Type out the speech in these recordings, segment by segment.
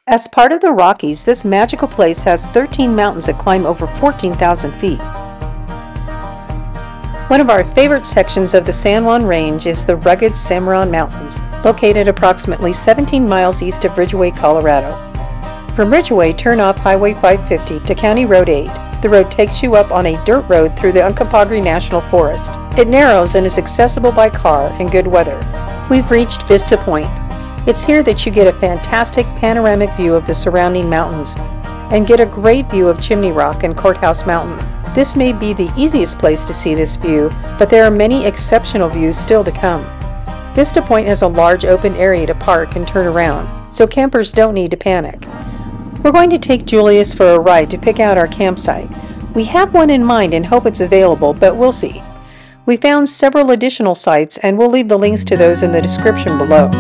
As part of the Rockies, this magical place has 13 mountains that climb over 14,000 feet. One of our favorite sections of the San Juan Range is the rugged Cimarron Mountains, located approximately 17 miles east of Ridgway, Colorado. From Ridgway, turn off Highway 550 to County Road 8. The road takes you up on a dirt road through the Uncompahgre National Forest. It narrows and is accessible by car in good weather. We've reached Vista Point. It's here that you get a fantastic panoramic view of the surrounding mountains and get a great view of Chimney Rock and Courthouse Mountain. This may be the easiest place to see this view, but there are many exceptional views still to come. Vista Point has a large open area to park and turn around, so campers don't need to panic. We're going to take Julius for a ride to pick out our campsite. We have one in mind and hope it's available, but we'll see. We found several additional sites and we'll leave the links to those in the description below.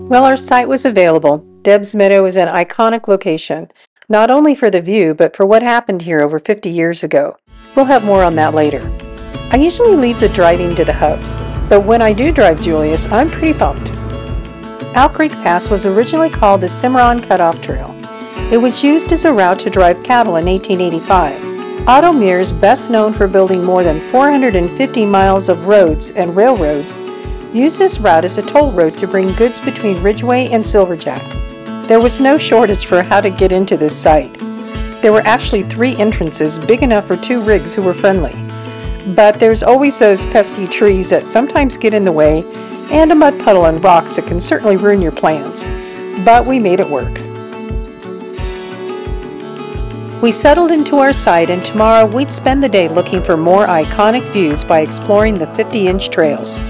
Well, our site was available. Deb's Meadow is an iconic location, not only for the view, but for what happened here over 50 years ago. We'll have more on that later. I usually leave the driving to the hubs, but when I do drive Julius, I'm pretty pumped. Owl Creek Pass was originally called the Cimarron Cutoff Trail. It was used as a route to drive cattle in 1885. Otto Mears, best known for building more than 450 miles of roads and railroads, used this route as a toll road to bring goods between Ridgway and Silverjack. There was no shortage for how to get into this site. There were actually 3 entrances big enough for 2 rigs who were friendly. But there's always those pesky trees that sometimes get in the way, and a mud puddle and rocks that can certainly ruin your plans. But we made it work. We settled into our site, and tomorrow we'd spend the day looking for more iconic views by exploring the 50-inch trails.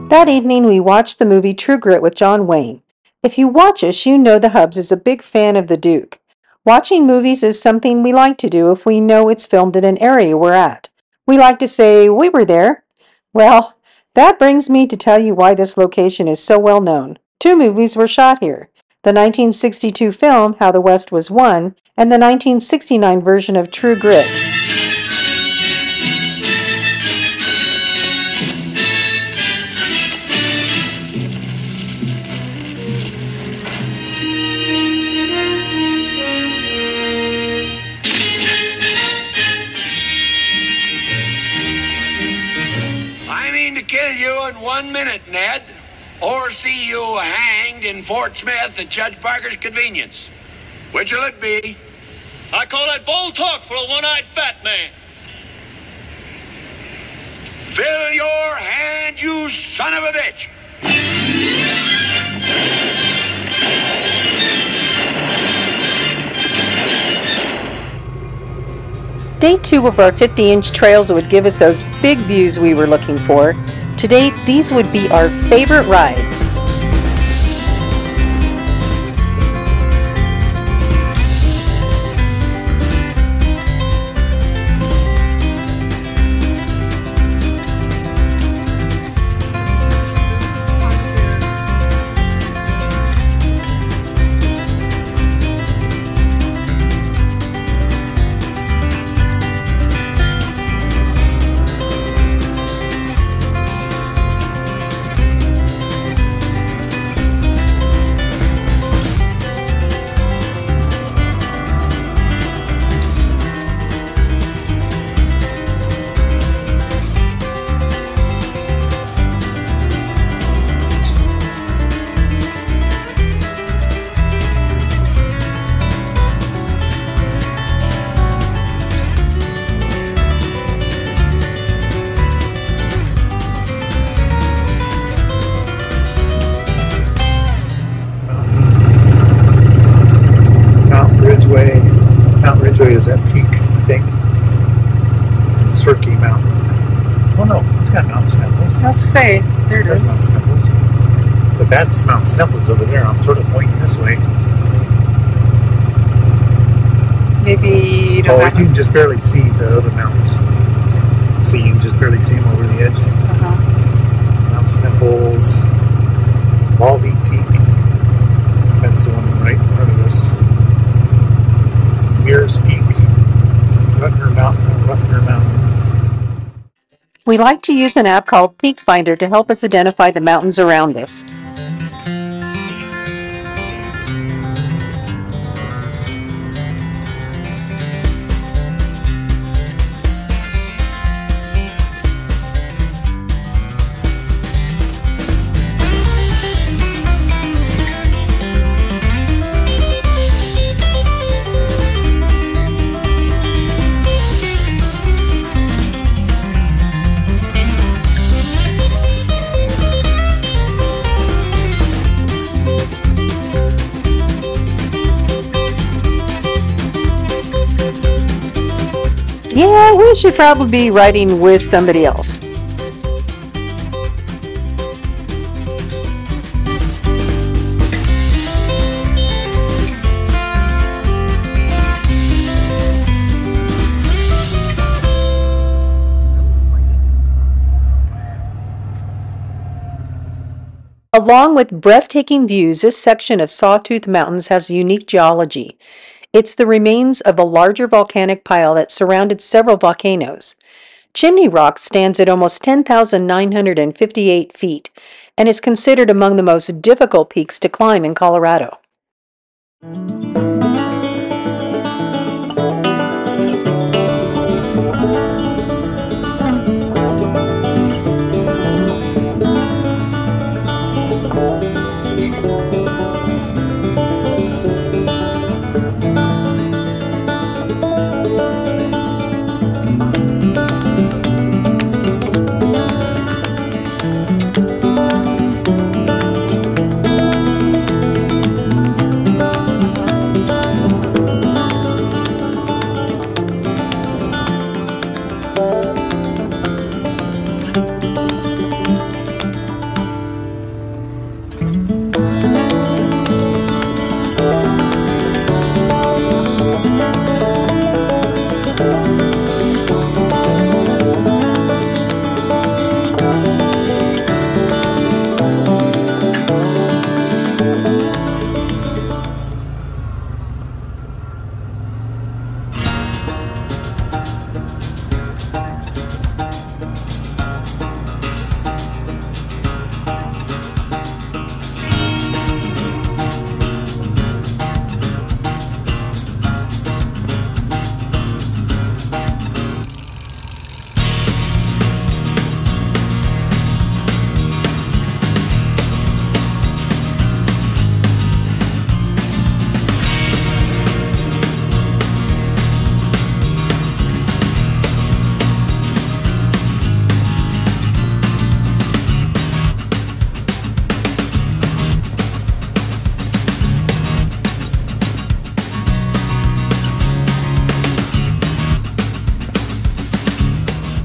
That evening, we watched the movie True Grit with John Wayne. If you watch us, you know the Hubs is a big fan of the Duke. Watching movies is something we like to do if we know it's filmed in an area we're at. We like to say, we were there. Well, that brings me to tell you why this location is so well known. 2 movies were shot here. The 1962 film, How the West Was Won, and the 1969 version of True Grit. Kill you in 1 minute, Ned, or see you hanged in Fort Smith at Judge Parker's convenience. Which will it be? I call that bold talk for a one-eyed fat man. Fill your hand, you son of a bitch! Day 2 of our 50-inch trails would give us those big views we were looking for. To date, these would be our favorite rides. Ridgway is that peak, I think. And Cirque Mountain. Oh no, it's got Mount Sniffles. I was to say, there it There's is. Mount Sniffles. But that's Mount Sniffles over there. I'm sort of pointing this way. Maybe you don't you can just barely see the other mountains. See, you can just barely see them over the edge. Mount Sniffles, Baldy Peak. That's the one right in front of us. Mears Peak, Rutger Mountain. We like to use an app called Peak Finder to help us identify the mountains around us. Yeah, we should probably be riding with somebody else. Along with breathtaking views, this section of Sawtooth Mountains has unique geology. It's the remains of a larger volcanic pile that surrounded several volcanoes. Chimney Rock stands at almost 10,958 feet and is considered among the most difficult peaks to climb in Colorado.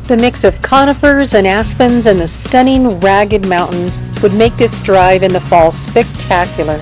The mix of conifers and aspens and the stunning ragged mountains would make this drive in the fall spectacular.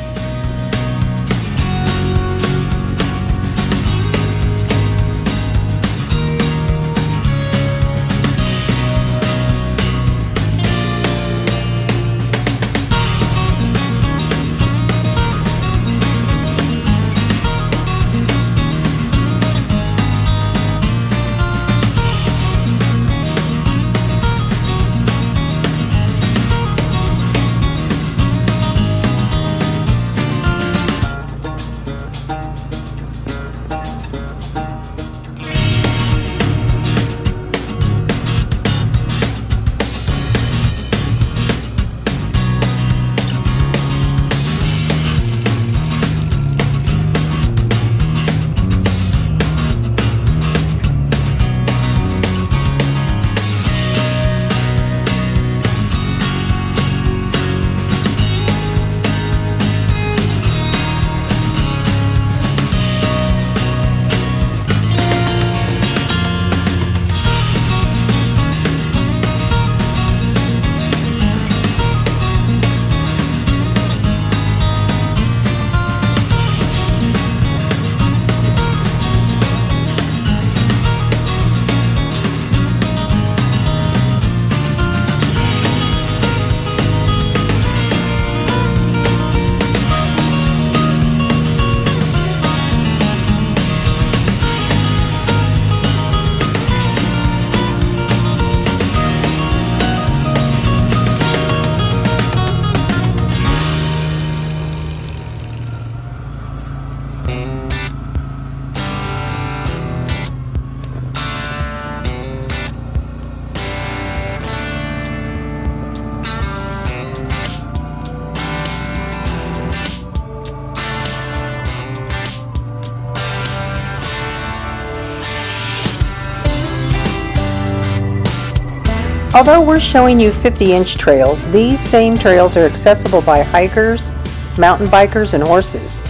Although we're showing you 50-inch trails, these same trails are accessible by hikers, mountain bikers, and horses.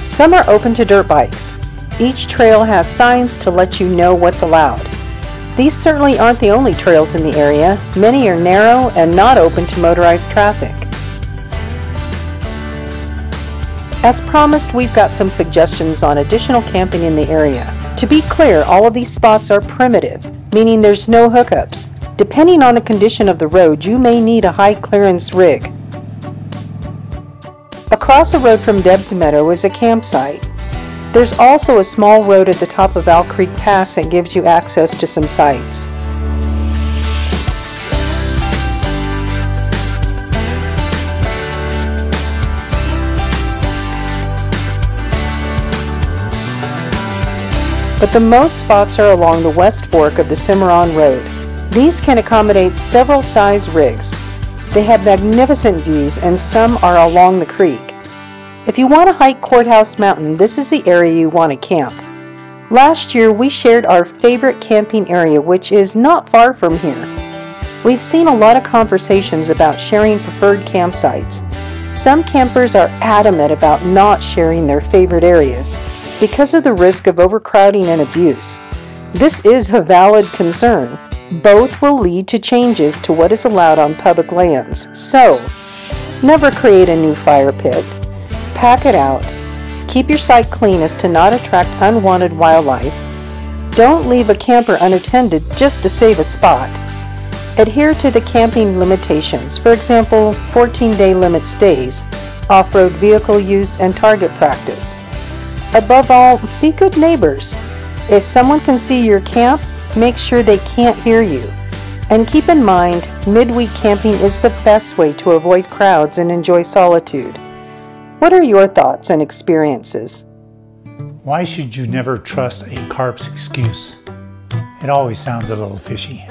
Some are open to dirt bikes. Each trail has signs to let you know what's allowed. These certainly aren't the only trails in the area. Many are narrow and not open to motorized traffic. As promised, we've got some suggestions on additional camping in the area. To be clear, all of these spots are primitive, meaning there's no hookups. Depending on the condition of the road, you may need a high clearance rig. Across the road from Deb's Meadow is a campsite. There's also a small road at the top of Owl Creek Pass that gives you access to some sites. But the most spots are along the west fork of the Cimarron Road. These can accommodate several size rigs. They have magnificent views and some are along the creek. If you want to hike Courthouse Mountain, this is the area you want to camp. Last year we shared our favorite camping area, which is not far from here. We've seen a lot of conversations about sharing preferred campsites. Some campers are adamant about not sharing their favorite areas because of the risk of overcrowding and abuse. This is a valid concern. Both will lead to changes to what is allowed on public lands. So, never create a new fire pit. Pack it out. Keep your site clean as to not attract unwanted wildlife. Don't leave a camper unattended just to save a spot. Adhere to the camping limitations, for example, 14-day limit stays, off-road vehicle use, and target practice. Above all, be good neighbors. If someone can see your camp, make sure they can't hear you. And keep in mind, midweek camping is the best way to avoid crowds and enjoy solitude. What are your thoughts and experiences? Why should you never trust a carp's excuse? It always sounds a little fishy.